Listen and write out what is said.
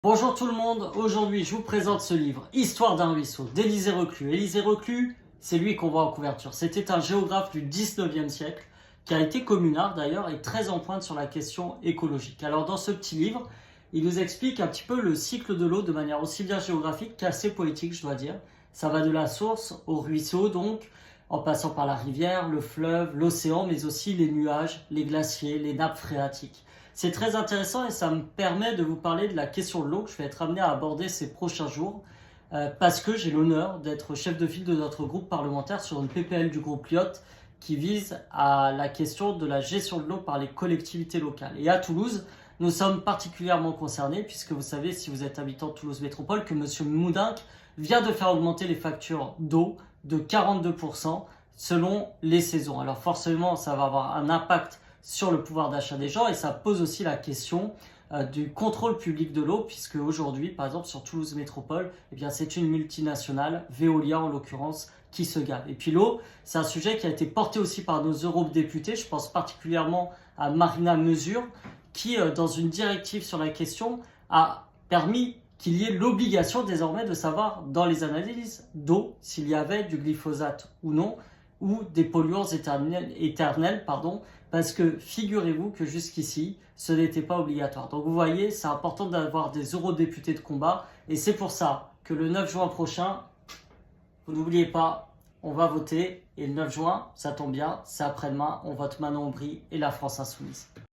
Bonjour tout le monde, aujourd'hui je vous présente ce livre, Histoire d'un ruisseau, d'Élisée Reclus. Élisée Reclus, c'est lui qu'on voit en couverture. C'était un géographe du 19e siècle, qui a été communard d'ailleurs et très en pointe sur la question écologique. Alors dans ce petit livre, il nous explique un petit peu le cycle de l'eau de manière aussi bien géographique qu'assez poétique, je dois dire. Ça va de la source au ruisseau donc, en passant par la rivière, le fleuve, l'océan, mais aussi les nuages, les glaciers, les nappes phréatiques. C'est très intéressant et ça me permet de vous parler de la question de l'eau que je vais être amené à aborder ces prochains jours parce que j'ai l'honneur d'être chef de file de notre groupe parlementaire sur une PPL du groupe Lyot qui vise à la question de la gestion de l'eau par les collectivités locales. Et à Toulouse, nous sommes particulièrement concernés puisque vous savez, si vous êtes habitant de Toulouse Métropole, que M. Moudinque vient de faire augmenter les factures d'eau de 42% selon les saisons. Alors forcément, ça va avoir un impact sur le pouvoir d'achat des gens et ça pose aussi la question du contrôle public de l'eau puisque aujourd'hui, par exemple sur Toulouse Métropole, eh bien, c'est une multinationale, Veolia en l'occurrence, qui se gave. Et puis l'eau, c'est un sujet qui a été porté aussi par nos eurodéputés, je pense particulièrement à Marina Mesure, qui dans une directive sur la question a permis qu'il y ait l'obligation désormais de savoir dans les analyses d'eau s'il y avait du glyphosate ou non, ou des polluants éternels, parce que figurez-vous que jusqu'ici, ce n'était pas obligatoire. Donc vous voyez, c'est important d'avoir des eurodéputés de combat, et c'est pour ça que le 9 juin prochain, vous n'oubliez pas, on va voter, et le 9 juin, ça tombe bien, c'est après-demain, on vote Manon Aubry et la France Insoumise.